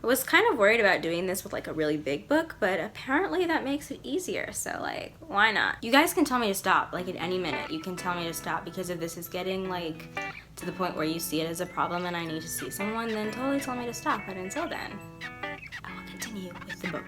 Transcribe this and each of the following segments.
I was kind of worried about doing this with like a really big book, but apparently that makes it easier, so like, why not? You guys can tell me to stop, like at any minute. You can tell me to stop, because if this is getting like to the point where you see it as a problem and I need to see someone, then totally tell me to stop. But until then, I will continue with the book.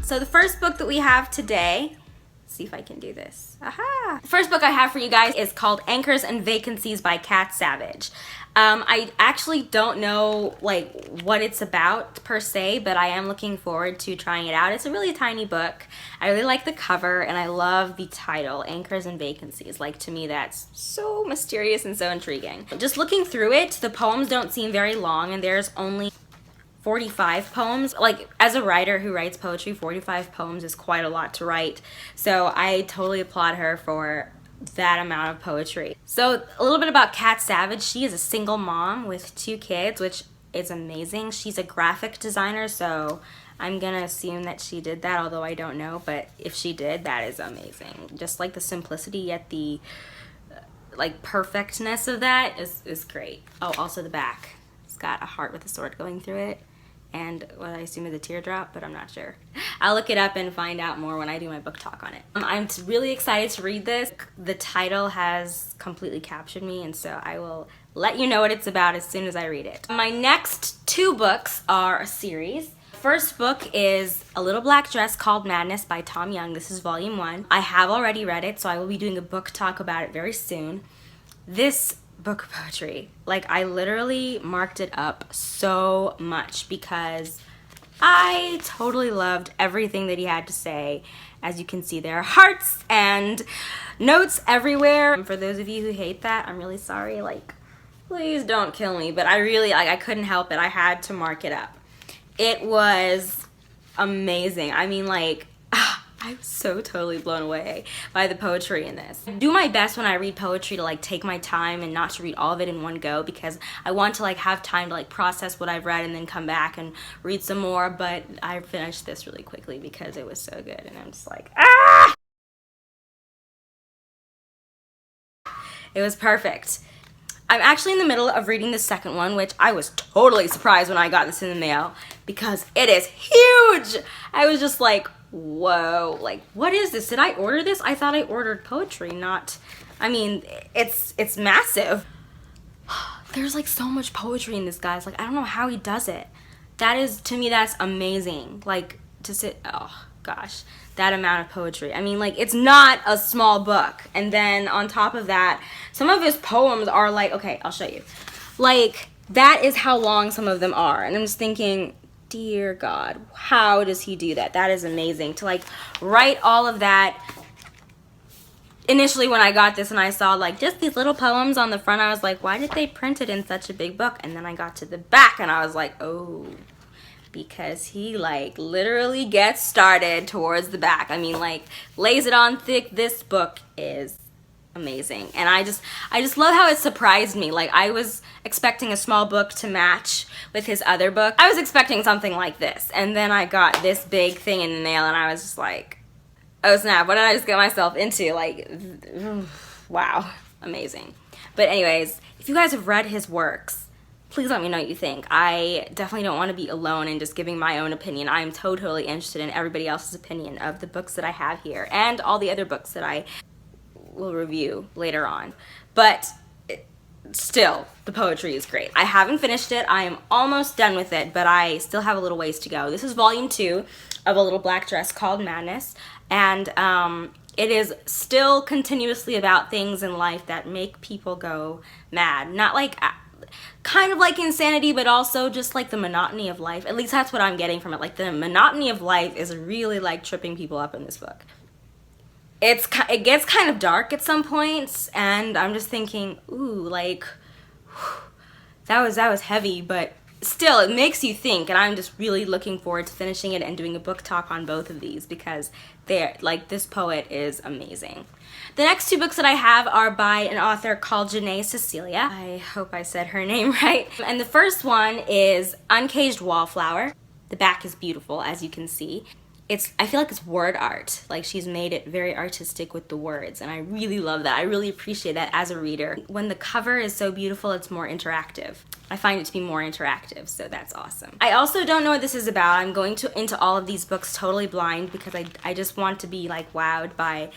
So the first book that we have today, see if I can do this. Aha! The first book I have for you guys is called Anchors and Vacancies by Kat Savage. I actually don't know like what it's about per se, but I am looking forward to trying it out. It's a really tiny book. I really like the cover and I love the title, Anchors and Vacancies. Like, to me that's so mysterious and so intriguing. Just looking through it, the poems don't seem very long and there's only 45 poems. Like, as a writer who writes poetry, 45 poems is quite a lot to write. So I totally applaud her for that amount of poetry. So a little bit about Kat Savage. She is a single mom with 2 kids, which is amazing. She's a graphic designer, so I'm gonna assume that she did that, although I don't know, but if she did, that is amazing. Just like the simplicity yet the like perfectness of that is great. Oh, also the back. It's got a heart with a sword going through it, and what I assume is a teardrop, but I'm not sure. I'll look it up and find out more when I do my book talk on it. I'm really excited to read this. The title has completely captured me, and so I will let you know what it's about as soon as I read it. My next 2 books are a series. First book is A Little Black Dress Called Madness by Tom Young. This is volume 1. I have already read it, so I will be doing a book talk about it very soon. This book of poetry, like, I literally marked it up so much because I totally loved everything that he had to say. As you can see, there are hearts and notes everywhere. For those of you who hate that, I'm really sorry. Like, please don't kill me, but I really, like, I couldn't help it. I had to mark it up. It was amazing. I mean, like, I was so totally blown away by the poetry in this. I do my best when I read poetry to like take my time and not to read all of it in one go, because I want to like have time to like process what I've read and then come back and read some more, but I finished this really quickly because it was so good and I'm just like, ah! It was perfect. I'm actually in the middle of reading the second one, which I was totally surprised when I got this in the mail because it is huge. I was just like, whoa, like, what is this? Did I order this? I thought I ordered poetry, not, I mean, it's massive. There's like so much poetry in this, guys. Like, I don't know how he does it. That is, to me, that's amazing. Like, to sit, oh gosh, that amount of poetry. I mean, like, it's not a small book. And then on top of that, some of his poems are like, okay, I'll show you. Like, that is how long some of them are. And I'm just thinking, dear God, how does he do that? That is amazing. To like write all of that. Initially when I got this and I saw like just these little poems on the front, I was like, why did they print it in such a big book? And then I got to the back and I was like, oh, because he like literally gets started towards the back. I mean, like, lays it on thick. This book is amazing, and I just love how it surprised me. Like, I was expecting a small book to match with his other book. I was expecting something like this, and then I got this big thing in the mail and I was just like, oh snap, what did I just get myself into? Like, wow, amazing. But anyways, if you guys have read his works, please let me know what you think. I definitely don't want to be alone in just giving my own opinion. I am totally interested in everybody else's opinion of the books that I have here and all the other books that I will review later on. But still, the poetry is great. I haven't finished it. I am almost done with it, but I still have a little ways to go. This is volume 2 of A Little Black Dress Called Madness, and it is still continuously about things in life that make people go mad. Not like, kind of like insanity, but also just like the monotony of life. At least that's what I'm getting from it. Like, the monotony of life is really like tripping people up in this book. It gets kind of dark at some points, and I'm just thinking, ooh, like, whew, that was heavy, but still, it makes you think, and I'm just really looking forward to finishing it and doing a book talk on both of these because this poet is amazing. The next 2 books that I have are by an author called Janae Cecilia. I hope I said her name right. And the first one is Uncaged Wallflower. The back is beautiful, as you can see. I feel like it's word art. Like, she's made it very artistic with the words, and I really love that. I really appreciate that as a reader. When the cover is so beautiful, it's more interactive. I find it to be more interactive, so that's awesome. I also don't know what this is about. I'm going into all of these books totally blind because I just want to be like wowed by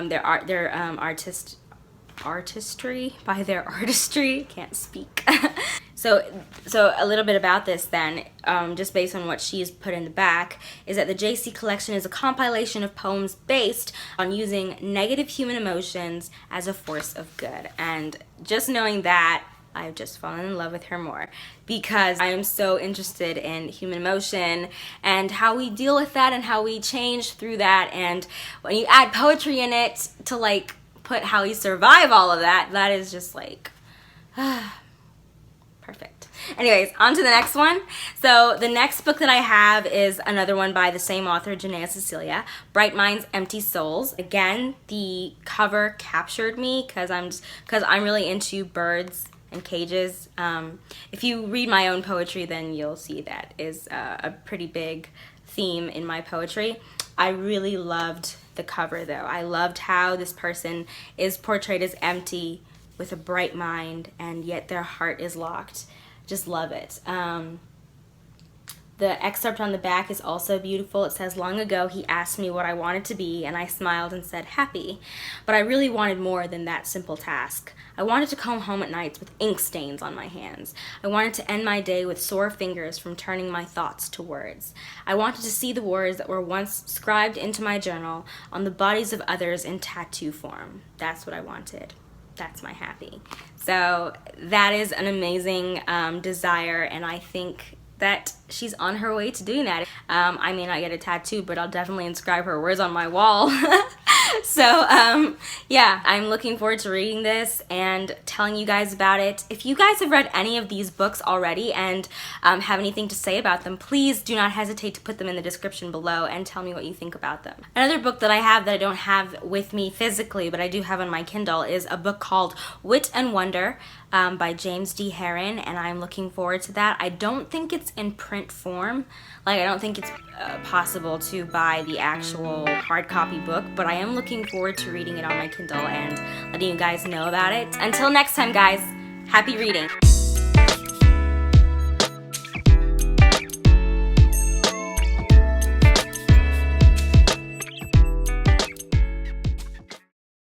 their artistry. Can't speak. So a little bit about this then, just based on what she's put in the back, is that the JC collection is a compilation of poems based on using negative human emotions as a force of good. And just knowing that, I've just fallen in love with her more, because I am so interested in human emotion and how we deal with that and how we change through that. And when you add poetry in it to like put how you survive all of that, that is just like perfect. Anyways, on to the next one. So the next book that I have is another one by the same author, Janaea Cecilia, Bright Minds, Empty Souls. Again, the cover captured me because I'm really into birds and cages. If you read my own poetry, then you'll see that is a pretty big theme in my poetry. I really loved the cover though. I loved how this person is portrayed as empty with a bright mind, and yet their heart is locked. Just love it. The excerpt on the back is also beautiful. It says, "Long ago he asked me what I wanted to be, and I smiled and said, happy. But I really wanted more than that simple task. I wanted to come home at nights with ink stains on my hands. I wanted to end my day with sore fingers from turning my thoughts to words. I wanted to see the words that were once scribed into my journal on the bodies of others in tattoo form. That's what I wanted. That's my happy." So that is an amazing desire, and I think that she's on her way to doing that. I may not get a tattoo, but I'll definitely inscribe her words on my wall. So yeah, I'm looking forward to reading this and telling you guys about it. If you guys have read any of these books already and have anything to say about them, please do not hesitate to put them in the description below and tell me what you think about them. Another book that I have that I don't have with me physically, but I do have on my Kindle, is a book called Wit and Wonder by James D. Heron, and I'm looking forward to that. I don't think it's in print form. Like, I don't think it's possible to buy the actual hard copy book, but I am looking forward to reading it on my Kindle and letting you guys know about it. Until next time, guys, happy reading.